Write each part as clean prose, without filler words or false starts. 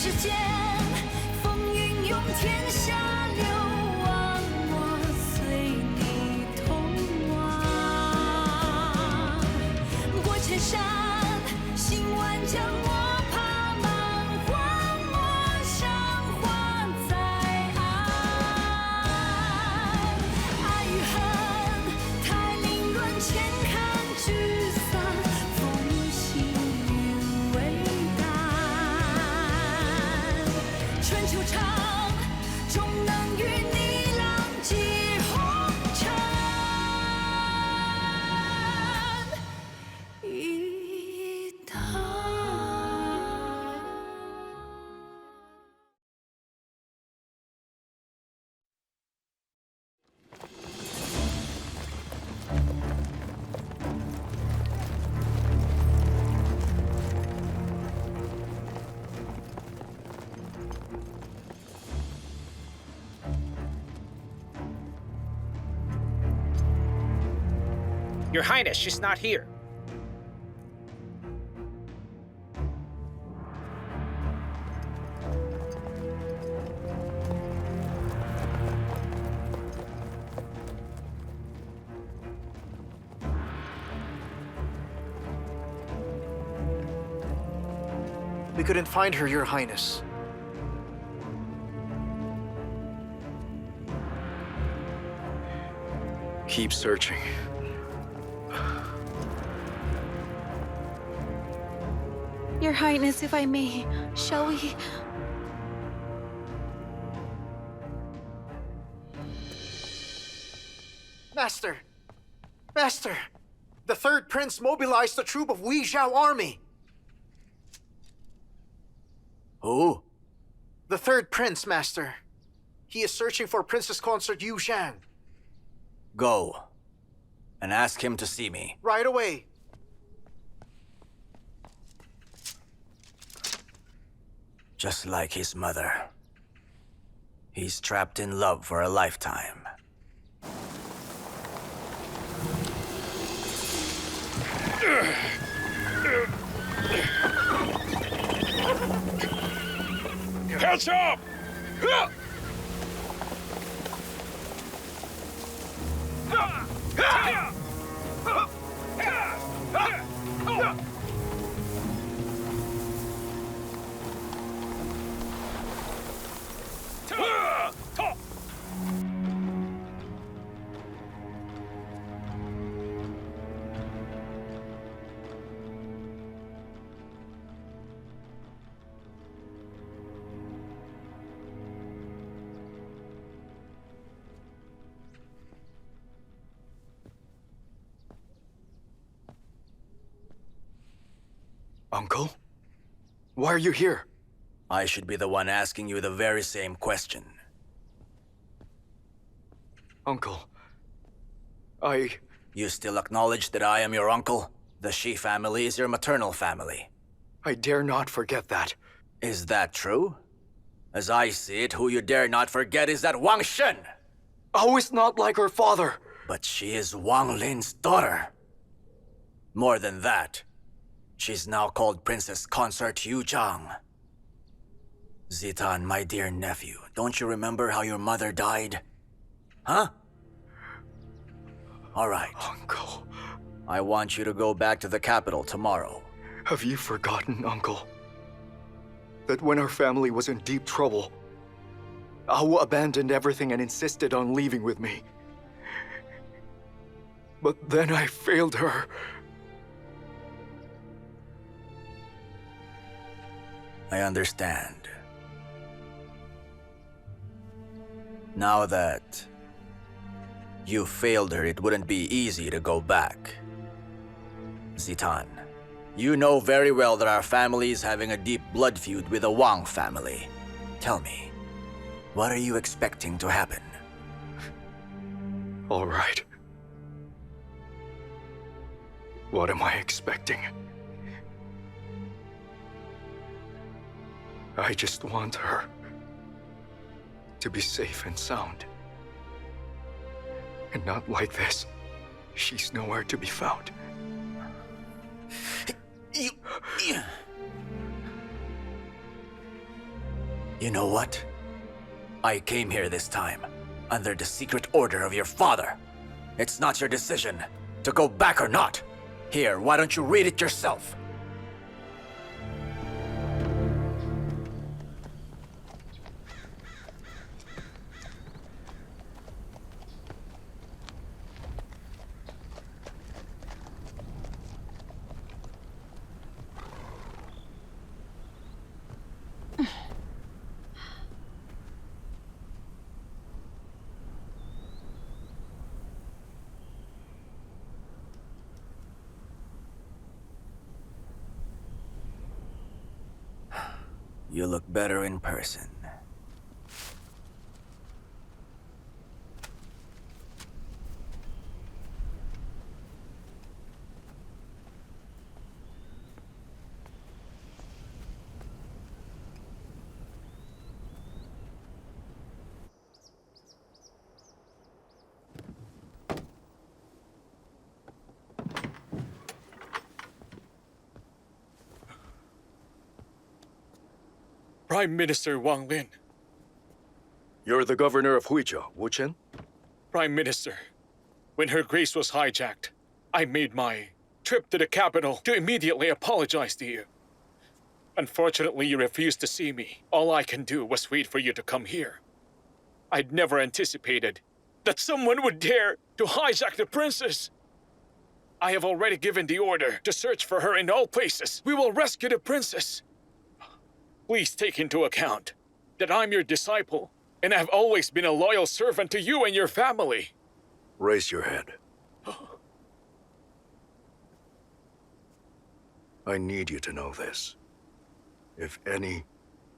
世间，风云涌，天下流亡，我随你同往。过千山，行万江，我怕满荒漠上花在岸。爱与恨，太凌乱，千看聚散，风行云为淡。春秋长，终能与你浪迹红尘一趟。Your Highness, she's not here. We couldn't find her, Your Highness. Keep searching. Your Highness, if I may, shall we? Master! Master! The third prince mobilized a troop of Wei Zhao army! Who? The third prince, Master. He is searching for Princess Consort Yu Zhang. Go. And ask him to see me. Right away. Just like his mother. He's trapped in love for a lifetime. Catch up! Uncle? Why are you here? I should be the one asking you the very same question. Uncle, You still acknowledge that I am your uncle? The Shi family is your maternal family. I dare not forget that. Is that true? As I see it, who you dare not forget is that Wang Shen! Oh, is not like her father. But she is Wang Lin's daughter. More than that, she's now called Princess Consort Yu Zhang. Zitan, my dear nephew, don't you remember how your mother died? Huh? All right. Uncle, I want you to go back to the capital tomorrow. have you forgotten, Uncle? That when our family was in deep trouble, Awu abandoned everything and insisted on leaving with me. But then I failed her. I understand. Now that you failed her, it wouldn't be easy to go back. Zitan, you know very well that our family is having a deep blood feud with the Wang family. Tell me, what are you expecting to happen? All right. What am I expecting? I just want her to be safe and sound. And not like this. She's nowhere to be found. You know what? I came here this time under the secret order of your father. It's not your decision to go back or not. Here, why don't you read it yourself? You look better in person. Prime Minister Wang Lin. You're the governor of Huizhou, Wu Chen? Prime Minister, when Her Grace was hijacked, I made my trip to the capital to immediately apologize to you. Unfortunately, you refused to see me. All I can do was wait for you to come here. I'd never anticipated that someone would dare to hijack the princess. I have already given the order to search for her in all places. We will rescue the princess. Please take into account that I'm your disciple, and I've always been a loyal servant to you and your family. Raise your head. I need you to know this. If any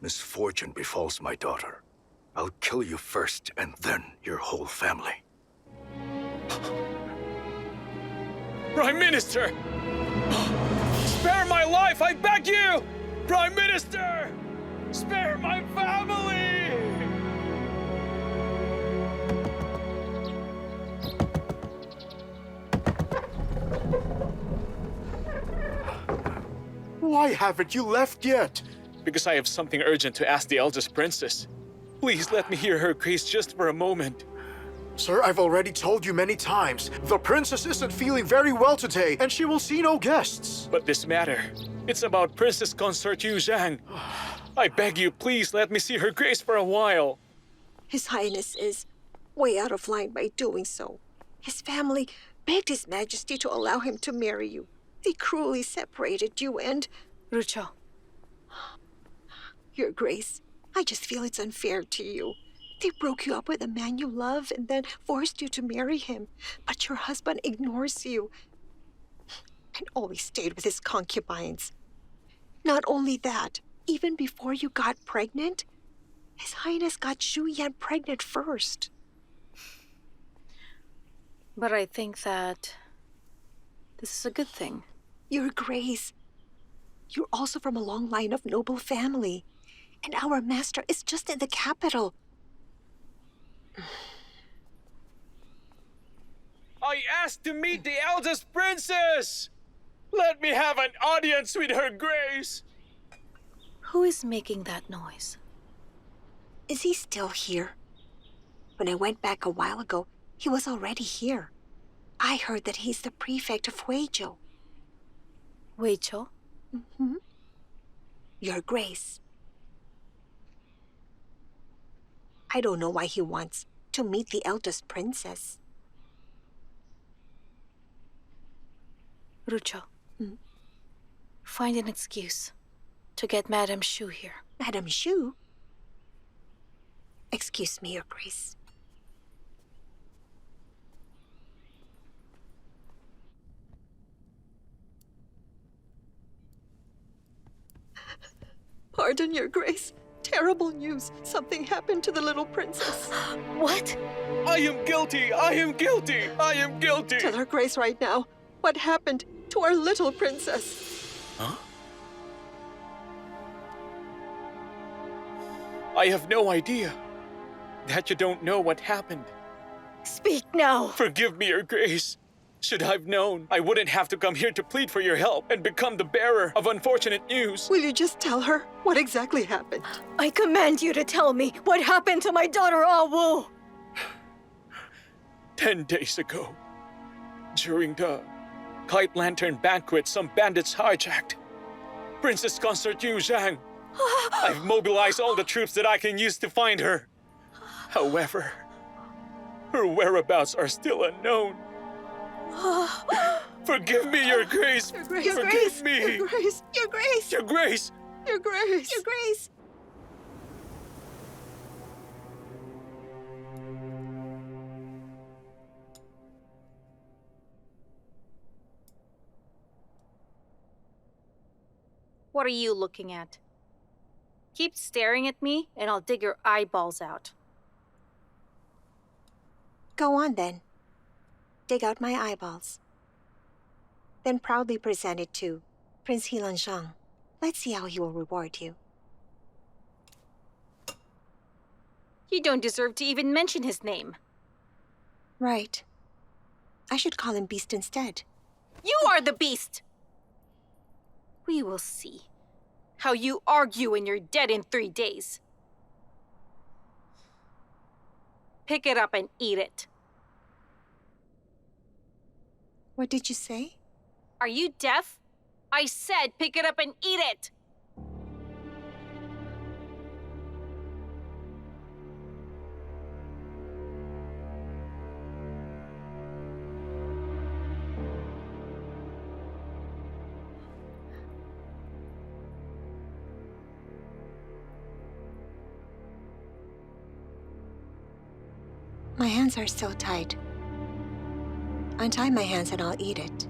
misfortune befalls my daughter, I'll kill you first and then your whole family. Prime Minister! Spare my life, I beg you! Prime Minister! Spare my family! Why haven't you left yet? Because I have something urgent to ask the eldest princess. Please let me hear Her Grace just for a moment. Sir, I've already told you many times. The princess isn't feeling very well today, and she will see no guests. But this matter, it's about Princess Consort Yu Zhang. I beg you, please let me see Her Grace for a while. His Highness is way out of line by doing so. His family begged His Majesty to allow him to marry you. They cruelly separated you and... Rucho, Your Grace, I just feel it's unfair to you. They broke you up with a man you love and then forced you to marry him. But your husband ignores you and always stayed with his concubines. Not only that, even before you got pregnant, His Highness got Xu Yan pregnant first. but I think that this is a good thing. Your Grace, you're also from a long line of noble family, and our master is just in the capital. I asked to meet the eldest princess! Let me have an audience with Her Grace! Who is making that noise? Is he still here? When I went back a while ago, he was already here. I heard that he's the prefect of Huizhou. Weicho? Mm-hmm. Your Grace. I don't know why he wants to meet the eldest princess. Rucho, Hmm? find an excuse to get Madame Xu here. Madame Xu? Excuse me, Your Grace. Pardon, Your Grace. Terrible news. Something happened to the little princess. What? I am guilty! I am guilty! I am guilty! Tell Her Grace right now what happened to our little princess. Huh? I have no idea that you don't know what happened. Speak now! Forgive me, Your Grace. Should I've known, I wouldn't have to come here to plead for your help and become the bearer of unfortunate news. Will you just tell her what exactly happened? I command you to tell me what happened to my daughter, Awu! 10 days ago, during the Kite Lantern banquet, some bandits hijacked Princess Consort Yu Zhang. I've mobilized all the troops that I can use to find her. However, her whereabouts are still unknown. Forgive me, Your Grace. Your Grace. Forgive me. Your Grace. Your Grace. Your Grace. Your Grace. Your Grace. What are you looking at? Keep staring at me, and I'll dig your eyeballs out. Go on then. Dig out my eyeballs. Then proudly present it to Prince Helan Zhang. Let's see how he will reward you. You don't deserve to even mention his name. Right. I should call him Beast instead. You are the beast! We will see how you argue when you're dead in 3 days. Pick it up and eat it. What did you say? Are you deaf? I said pick it up and eat it! My hands are still tied. Untie my hands and I'll eat it.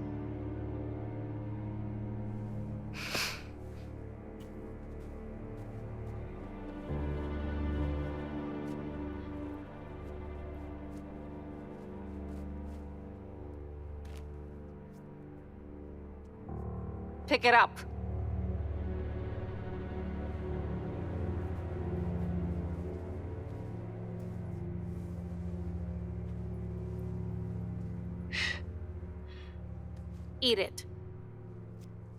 Pick it up. Eat it.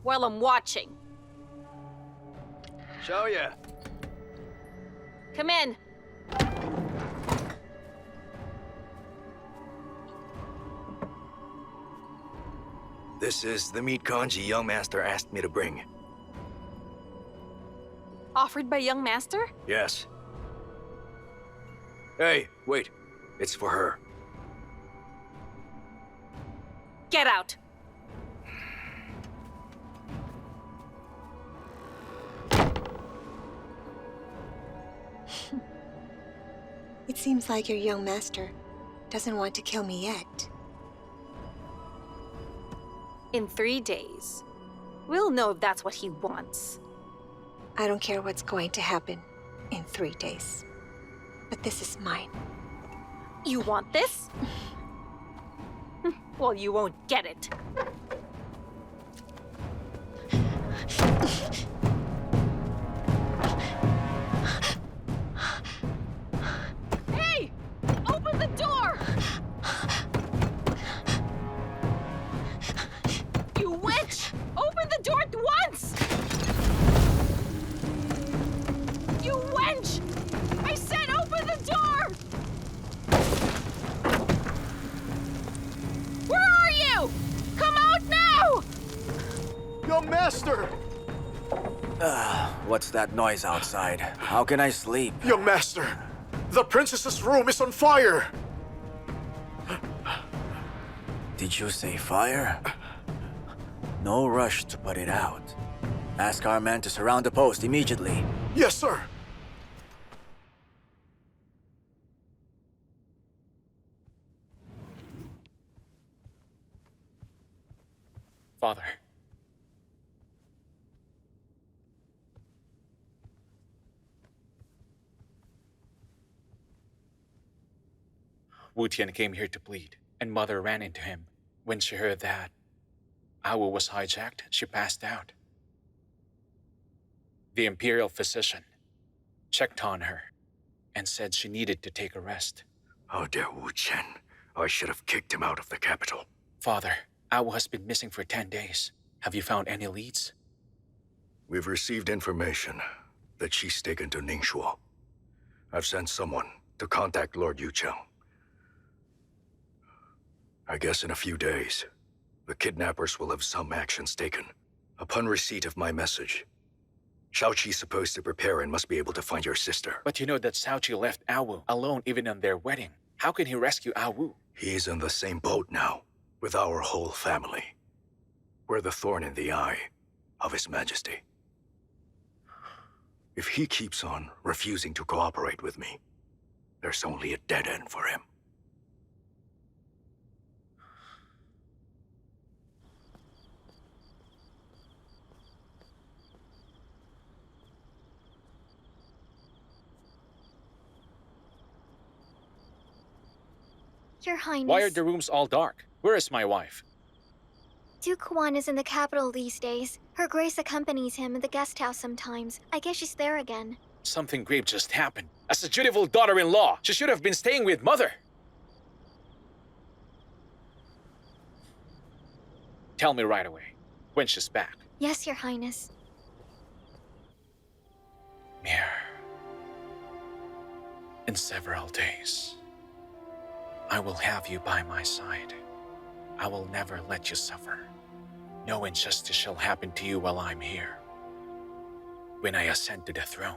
While I'm watching. Show ya. Come in. This is the meat congee young master asked me to bring. Offered by young master? Yes. Hey, wait. It's for her. Get out. It seems like your young master doesn't want to kill me yet. In 3 days, we'll know if that's what he wants. I don't care what's going to happen in 3 days. But this is mine. You want this? Well, you won't get it. Hey! Open the door! You witch! Open the door at once! You wench! I said open the door! Where are you? Come out now! Young master! What's that noise outside? How can I sleep? Young master! The princess's room is on fire! Did you say fire? No rush to put it out. Ask our men to surround the post immediately. Yes, sir! Father. Wu Tian came here to plead, and Mother ran into him. When she heard that Awu was hijacked, she passed out. The imperial physician checked on her and said she needed to take a rest. How dare Wu Chen? I should have kicked him out of the capital. Father, Awu has been missing for 10 days. Have you found any leads? We've received information that she's taken to Ningxuo. I've sent someone to contact Lord Yucheng. I guess in a few days, the kidnappers will have some actions taken. Upon receipt of my message, Shaoqi's supposed to prepare and must be able to find your sister. But you know that Shaoqi left Awu alone even on their wedding. How can he rescue Awu? He's in the same boat now, with our whole family. We're the thorn in the eye of His Majesty. If he keeps on refusing to cooperate with me, there's only a dead end for him. Your Highness. Why are the rooms all dark? Where is my wife? Duke Huan is in the capital these days. Her Grace accompanies him in the guest house sometimes. I guess she's there again. Something grave just happened. As a dutiful daughter-in-law, she should have been staying with Mother. Tell me right away, when she's back. Yes, Your Highness. Mir. In several days, I will have you by my side. I will never let you suffer. No injustice shall happen to you while I'm here. When I ascend to the throne,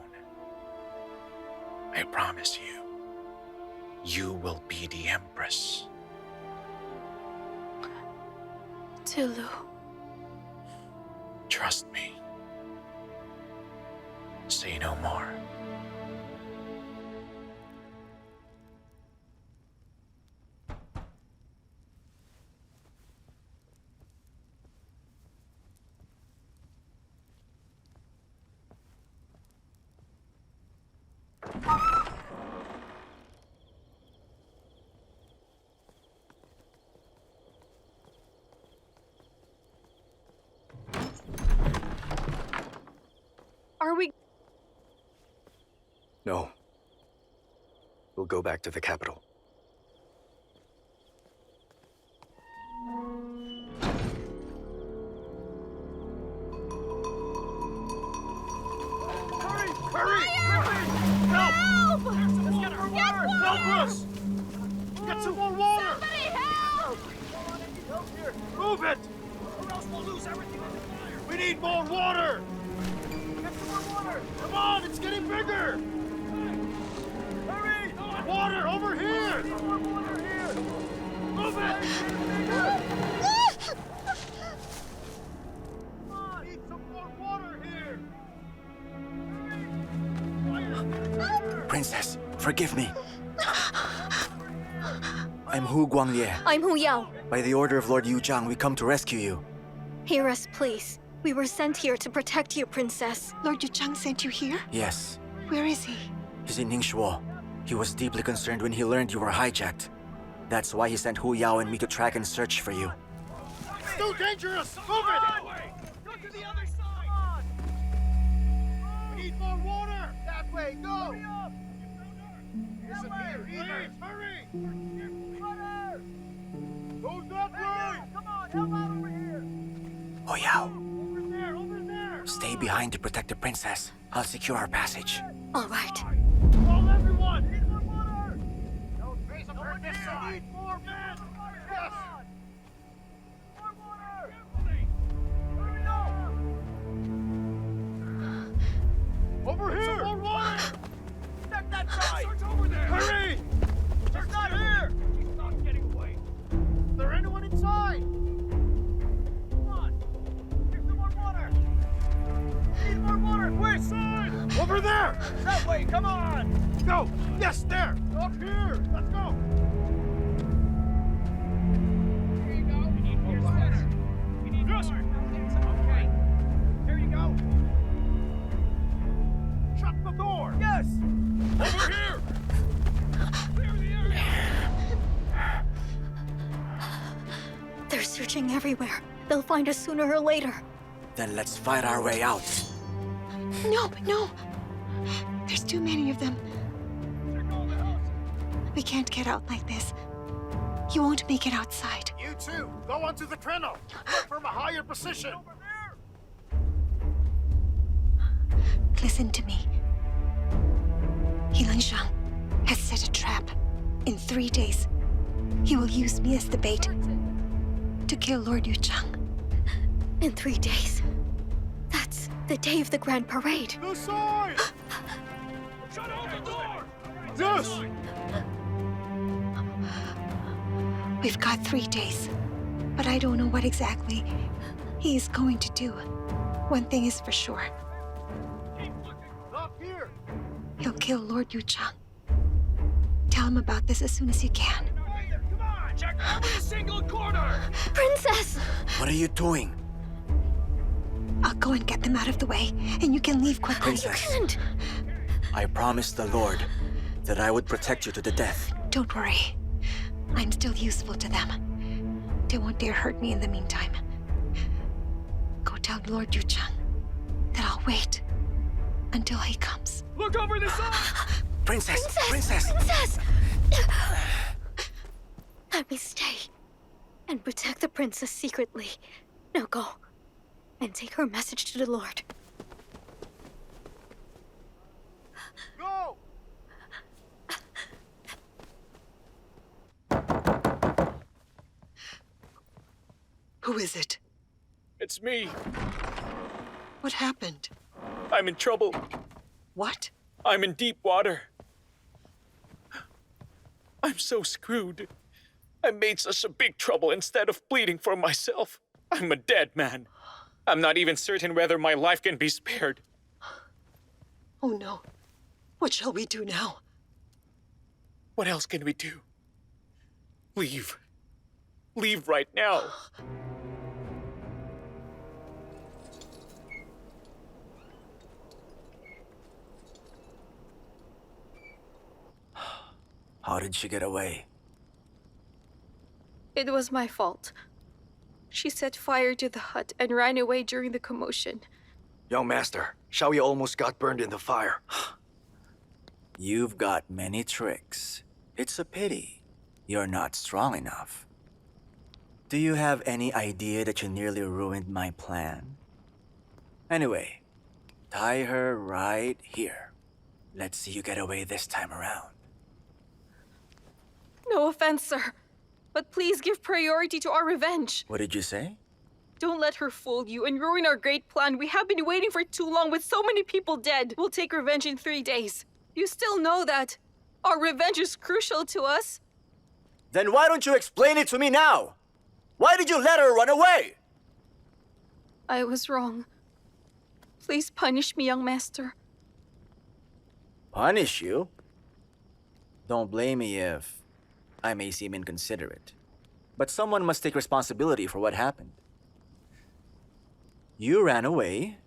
I promise you, you will be the Empress. Tulu. Trust me. Say no more. Are we... No. We'll go back to the capital. Hurry! Hurry! Help! Let's get her water! Help us! Get some more water! Somebody help! Move it! Or else we'll lose everything in the fire! We need more water! Get some more water! Come on, it's getting bigger! Hurry! Water over here! More water here! Move it! Come on, need some more water here! Princess, forgive me. I'm Hu Guangye. I'm Hu Yao. By the order of Lord Yuzhang, we come to rescue you. Hear us, please. We were sent here to protect you, Princess. Lord Yucheng sent you here? Yes, Where is he? he's in Ningxuo. He was deeply concerned when he learned you were hijacked. That's why he sent Hu Yao and me to track and search for you. It's too dangerous! Move it! Go to the other side! We need more water! That way, go! Hurry up! Isn't here either! Hurry! Water! Go that way! Come on, help out over here! Hu Yao, Over there, over there! stay behind to protect the princess. I'll secure our passage. All right. Call everyone! Need more water! Don't raise up her this side! Need more men! Yes! More water! Hurry up! Over here! Some more water! Check that side! Search over there! Hurry! She's not here! She's not getting away. Is there anyone inside? Come on! Here's some more water! Need more water! Quick! Side! Over there! That way! Come on! Go! Yes, there! Up here! Let's go! Here you go. We need more water. We need more. Okay. Here you go. Shut the door! Yes! Over here! Clear the area! They're searching everywhere. They'll find us sooner or later. Then let's fight our way out. No, no. There's too many of them. Check all the houses. We can't get out like this. You won't make it outside. You too. Go onto the Treno. Look from a higher position. Listen to me. Yilan Zhang has set a trap. In 3 days, he will use me as the bait to kill Lord Yuchang. In 3 days. That's the day of the Grand Parade. This side! Shut out the door! Yes! We've got 3 days, but I don't know what exactly he is going to do. One thing is for sure. Not here! He'll kill Lord Yuchang. Tell him about this as soon as you can. Come on! Check every single corner! Princess! What are you doing? I'll go and get them out of the way, and you can leave quickly. Princess, Can't! I promised the Lord that I would protect you to the death. Don't worry. I'm still useful to them. They won't dare hurt me in the meantime. Go tell Lord Yuchang that I'll wait until he comes. Look over the side! Princess! Princess! Princess! Let me stay and protect the princess secretly. Now go and take her message to the Lord. Go! Who is it? It's me. What happened? I'm in trouble. What? I'm in deep water. I'm so screwed. I made such a big trouble instead of pleading for myself. I'm a dead man. I'm not even certain whether my life can be spared. Oh no. What shall we do now? What else can we do? Leave. Leave right now. How did she get away? It was my fault. She set fire to the hut and ran away during the commotion. Young master, Xiaoye almost got burned in the fire. You've got many tricks. It's a pity you're not strong enough. Do you have any idea that you nearly ruined my plan? Anyway, tie her right here. Let's see you get away this time around. No offense, sir, but please give priority to our revenge. What did you say? Don't let her fool you and ruin our great plan. We have been waiting for too long with so many people dead. We'll take revenge in 3 days. You still know that. Our revenge is crucial to us. Then why don't you explain it to me now? Why did you let her run away? I was wrong. Please punish me, young master. Punish you? Don't blame me if I may seem inconsiderate. But someone must take responsibility for what happened. You ran away,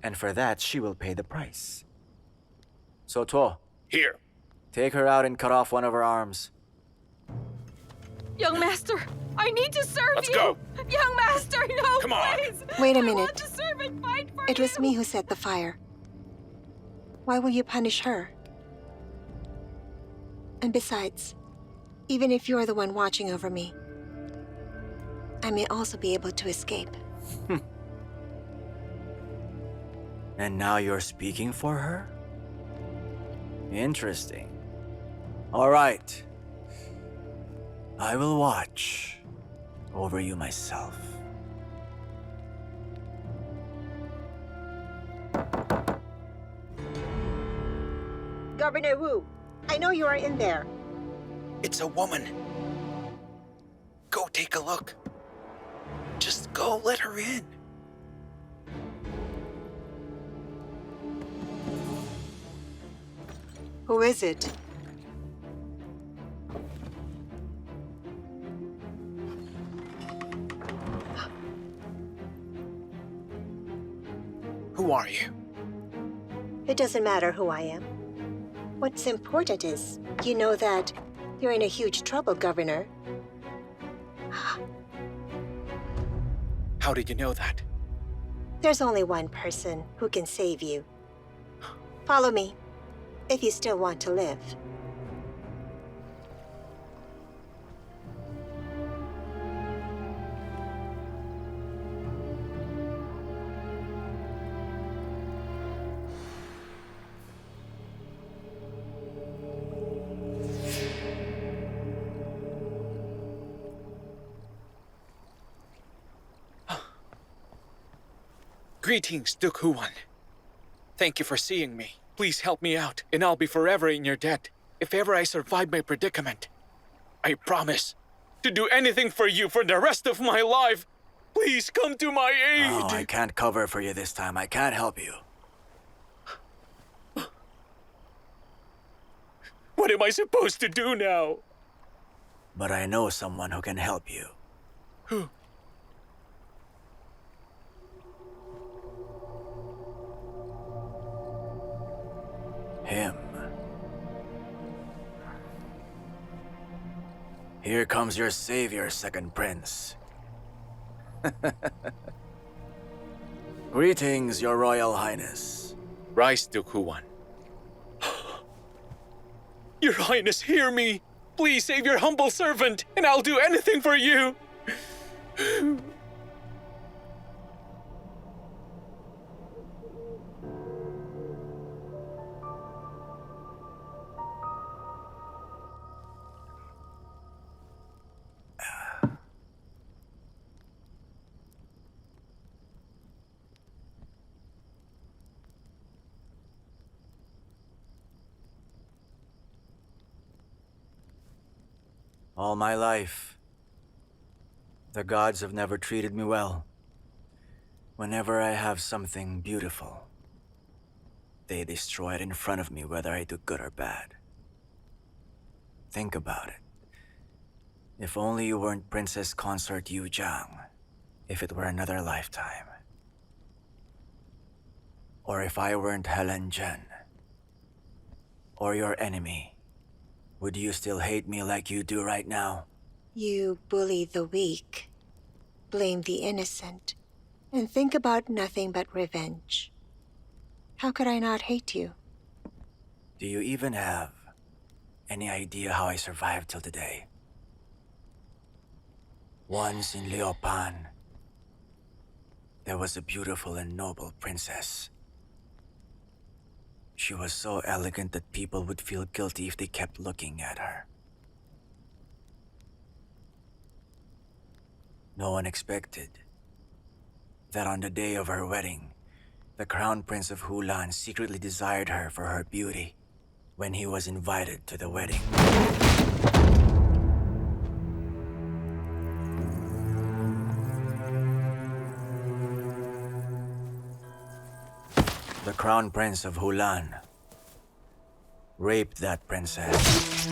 and for that she will pay the price. So, To, Here. take her out and cut off one of her arms. Young master, I need to serve Let's you. go. Young master, no, Come on. please. Wait a I minute. want to serve and fight for It was you. me who set the fire. Why will you punish her? And besides, even if you're the one watching over me, I may also be able to escape. And now you're speaking for her? Interesting. All right. I will watch over you myself. Governor Wu, I know you are in there. It's a woman. Go take a look. Just go let her in. Who is it? Who are you? It doesn't matter who I am. What's important is, you know that you're in a huge trouble, Governor. How did you know that? There's only one person who can save you. Follow me, if you still want to live. Greetings, Duke Huan. Thank you for seeing me. Please help me out, and I'll be forever in your debt. If ever I survive my predicament, I promise to do anything for you for the rest of my life. Please come to my aid. Oh, I can't cover for you this time. I can't help you. What am I supposed to do now? But I know someone who can help you. Who? Him. Here comes your savior, Second Prince. Greetings, Your Royal Highness. Rise, Duke Huan. Your Highness, hear me. Please save your humble servant, and I'll do anything for you. All my life, the gods have never treated me well. Whenever I have something beautiful, they destroy it in front of me, whether I do good or bad. Think about it. If only you weren't Princess Consort Yu Zhang, if it were another lifetime. Or if I weren't Helen Zhen, or your enemy. Would you still hate me like you do right now? You bully the weak, blame the innocent, and think about nothing but revenge. How could I not hate you? Do you even have any idea how I survived till today? Once in Liupan, there was a beautiful and noble princess. She was so elegant that people would feel guilty if they kept looking at her. No one expected that on the day of her wedding, the Crown Prince of Hulan secretly desired her for her beauty when he was invited to the wedding. The Crown Prince of Hulan raped that princess.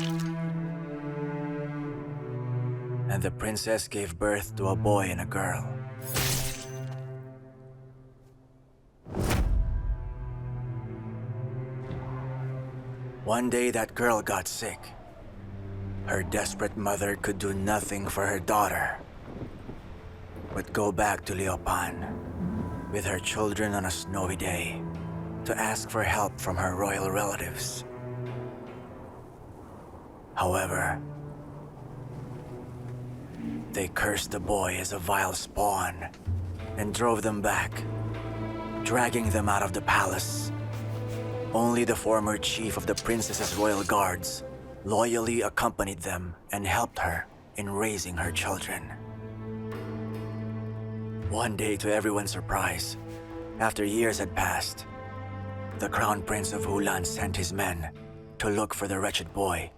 And the princess gave birth to a boy and a girl. One day that girl got sick. Her desperate mother could do nothing for her daughter, but go back to Liupan with her children on a snowy day to ask for help from her royal relatives. However, they cursed the boy as a vile spawn and drove them back, dragging them out of the palace. Only the former chief of the princess's royal guards loyally accompanied them and helped her in raising her children. One day, to everyone's surprise, after years had passed, the Crown Prince of Hulan sent his men to look for the wretched boy.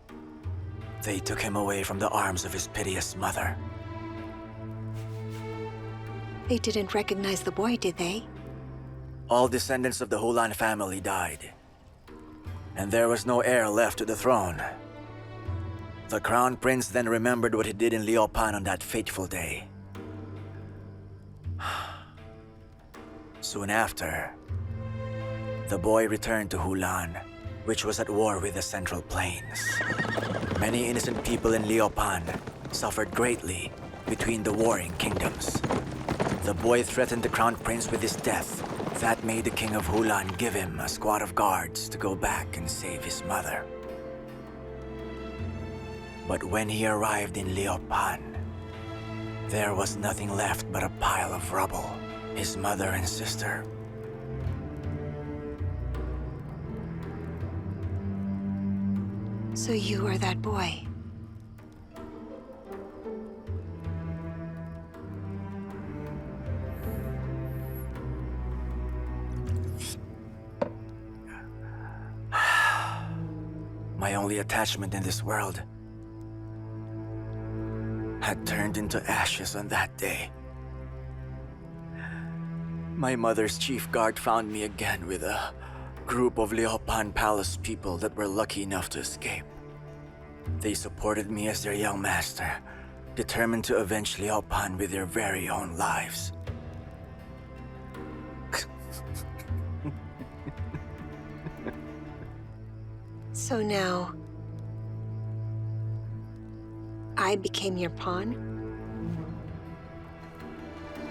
They took him away from the arms of his piteous mother. They didn't recognize the boy, did they? All descendants of the Hulan family died, and there was no heir left to the throne. The Crown Prince then remembered what he did in Liupan on that fateful day. Soon after, the boy returned to Hulan, which was at war with the Central Plains. Many innocent people in Liupan suffered greatly between the warring kingdoms. The boy threatened the Crown Prince with his death. That made the King of Hulan give him a squad of guards to go back and save his mother. But when he arrived in Liupan, there was nothing left but a pile of rubble. His mother and sister. So you are that boy. my only attachment in this world, had turned into ashes on that day. My mother's chief guard found me again with a group of Liupan Palace people that were lucky enough to escape. They supported me as their young master, determined to avenge Liupan with their very own lives. So now, I became your pawn?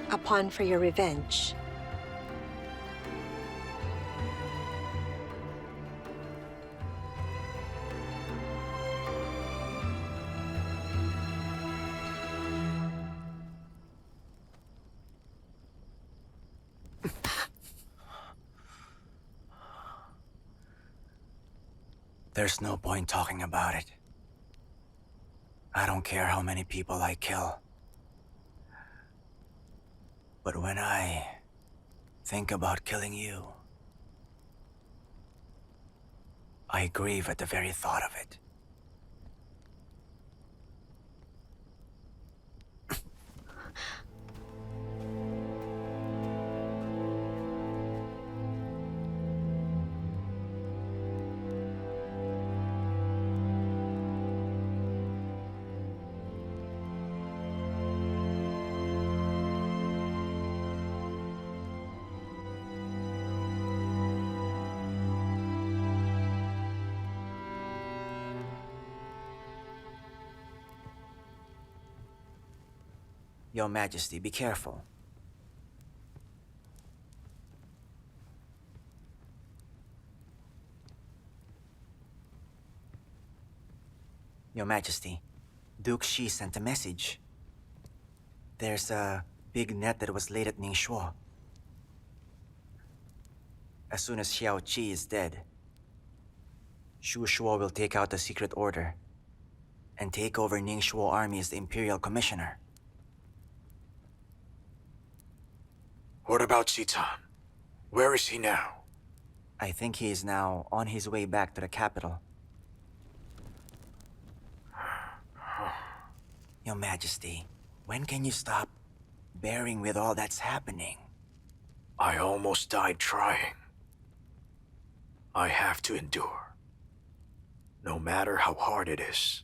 A pawn for your revenge. There's no point talking about it. I don't care how many people I kill. But when I think about killing you, I grieve at the very thought of it. Your Majesty, be careful. Your Majesty, Duke Shi sent a message. There's a big net that was laid at Ningxuo. As soon as Xiao Qi is dead, Shu Shuo will take out the secret order and take over Ningxuo army as the Imperial Commissioner. What about Zitan? Where is he now? I think he is now on his way back to the capital. Your Majesty, when can you stop bearing with all that's happening? I almost died trying. I have to endure, no matter how hard it is.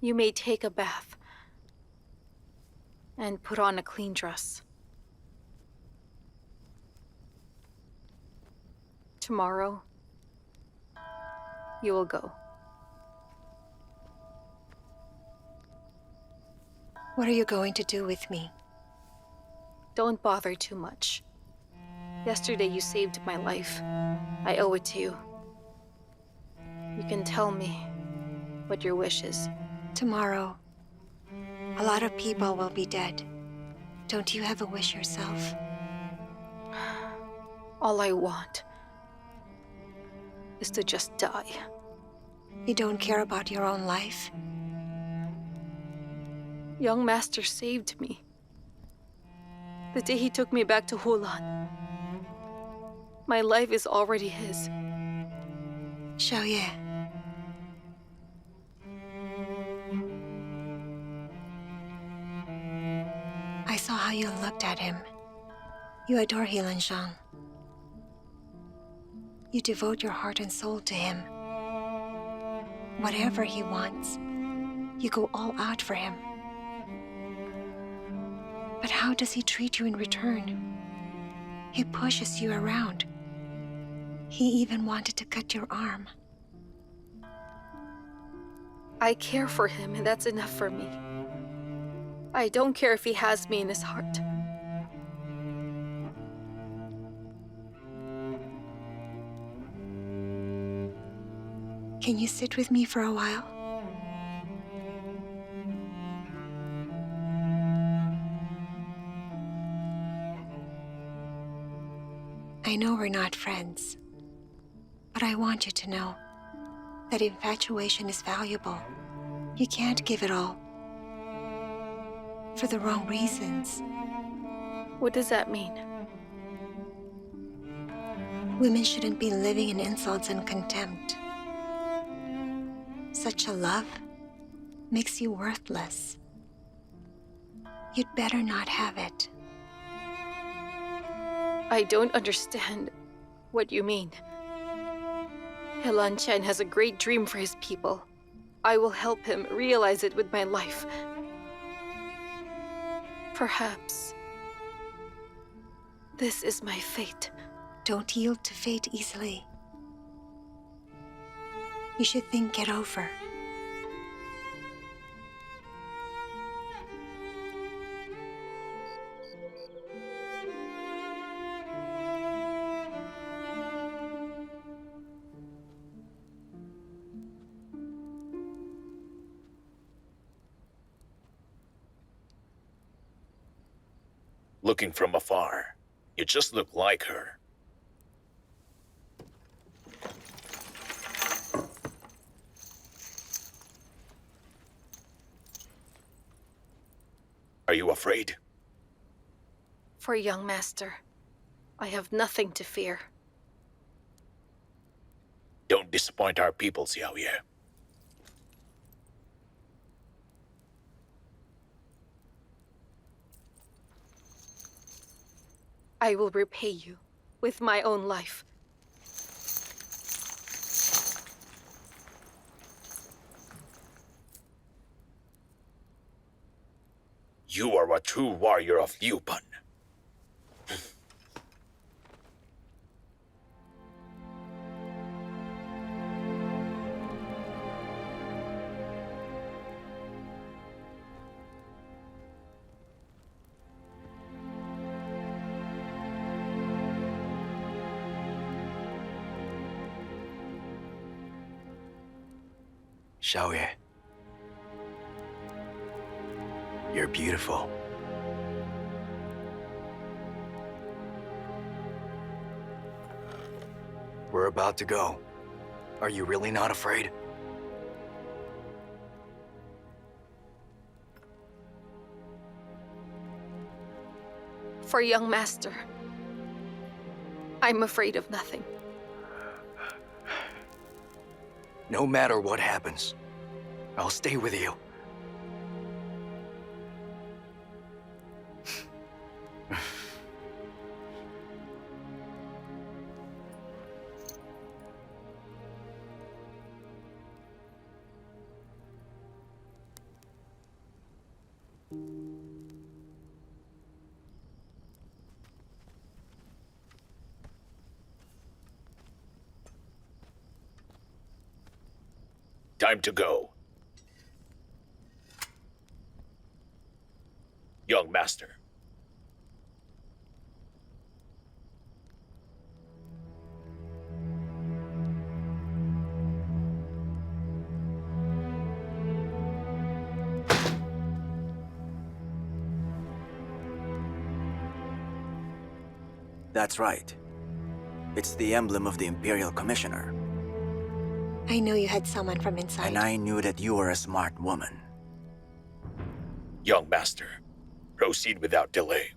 You may take a bath and put on a clean dress. Tomorrow, you will go. What are you going to do with me? Don't bother too much. Yesterday you saved my life. I owe it to you. You can tell me what your wish is. Tomorrow, a lot of people will be dead. Don't you have a wish yourself? All I want is to just die. You don't care about your own life? Young Master saved me. The day he took me back to Hulan. My life is already his. Xiaoye. I saw how you looked at him. You adore Helan Shang. You devote your heart and soul to him. Whatever he wants, you go all out for him. But how does he treat you in return? He pushes you around. He even wanted to cut your arm. I care for him, and that's enough for me. I don't care if he has me in his heart. Can you sit with me for a while? I know we're not friends, but I want you to know that infatuation is valuable. You can't give it all. For the wrong reasons. What does that mean? Women shouldn't be living in insults and contempt. Such a love makes you worthless. You'd better not have it. I don't understand what you mean. Helan Chen has a great dream for his people. I will help him realize it with my life. Perhaps this is my fate. Don't yield to fate easily. You should think it over. Looking from afar, you just look like her. Are you afraid? For young master, I have nothing to fear. Don't disappoint our people, Zhou Yiwei. I will repay you with my own life. You are a true warrior of Liupan. Xiaoye. You're beautiful. We're about to go. Are you really not afraid? For young master, I'm afraid of nothing. No matter what happens, I'll stay with you. Time to go. Young master. That's right. It's the emblem of the Imperial Commissioner. I know you had someone from inside. And I knew that you were a smart woman. Young master, proceed without delay.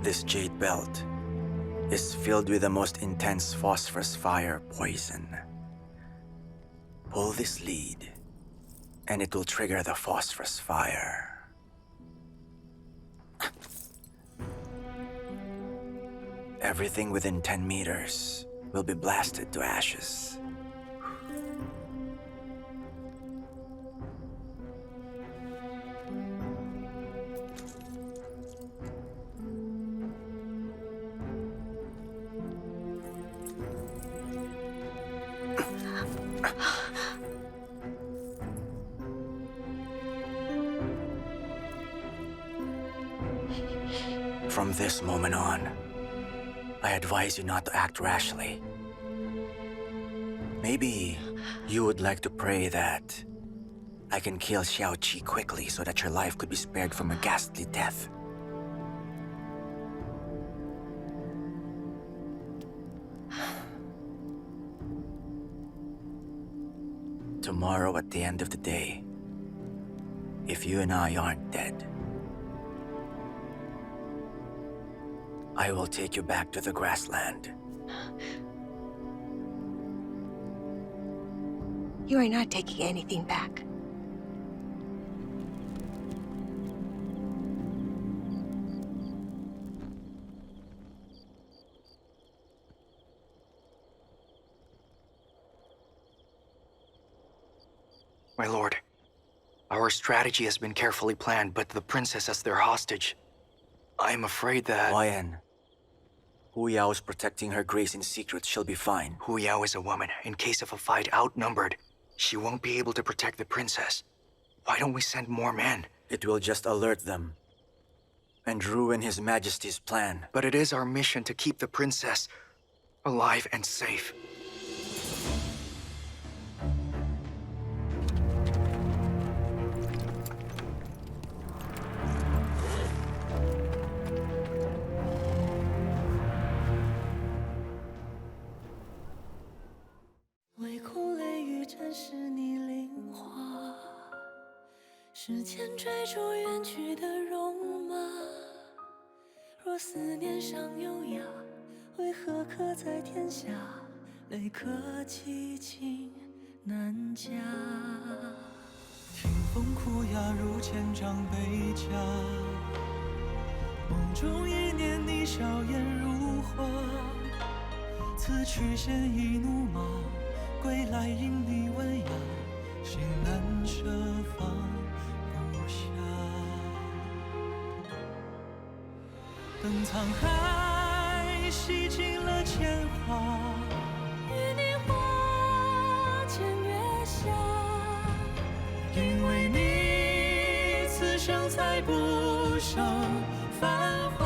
This jade belt is filled with the most intense phosphorus fire poison. Pull this lead, and it will trigger the phosphorus fire. Everything within 10 meters will be blasted to ashes. From this moment on, I advise you not to act rashly. Maybe you would like to pray that I can kill Xiaoqi quickly so that your life could be spared from a ghastly death. Tomorrow at the end of the day, if you and I aren't dead, I will take you back to the grassland. You are not taking anything back. My lord, our strategy has been carefully planned, but the princess as their hostage. I am afraid that... Huayan, Hu Yao is protecting her grace in secret. She'll be fine. Hu Yao is a woman. In case of a fight, outnumbered. She won't be able to protect the princess. Why don't we send more men? It will just alert them and ruin His Majesty's plan. But it is our mission to keep the princess alive and safe.唯恐泪雨沾湿你灵花，时间追逐远去的戎马。若思念尚有涯，为何刻在天下？泪可寄情难夹。听风哭哑如千丈悲家，梦中一念你笑颜如花。此去现一怒马，归来因你温雅，心难舍放不下。等沧海洗尽了铅华，与你花前月下。因为你，此生才不剩繁华。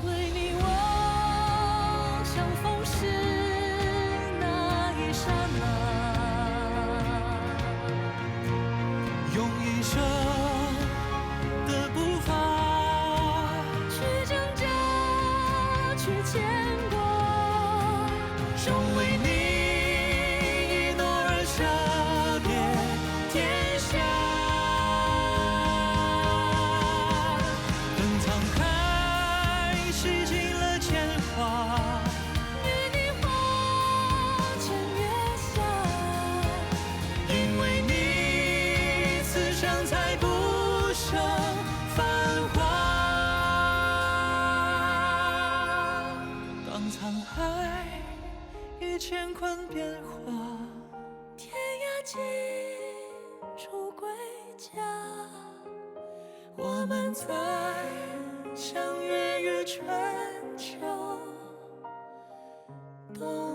为你望相逢时那一刹那，用一生的步伐去挣扎，去牵挂，终为你一诺而舍别天下。乾坤变化，天涯尽处归家。我们再相约于春秋冬。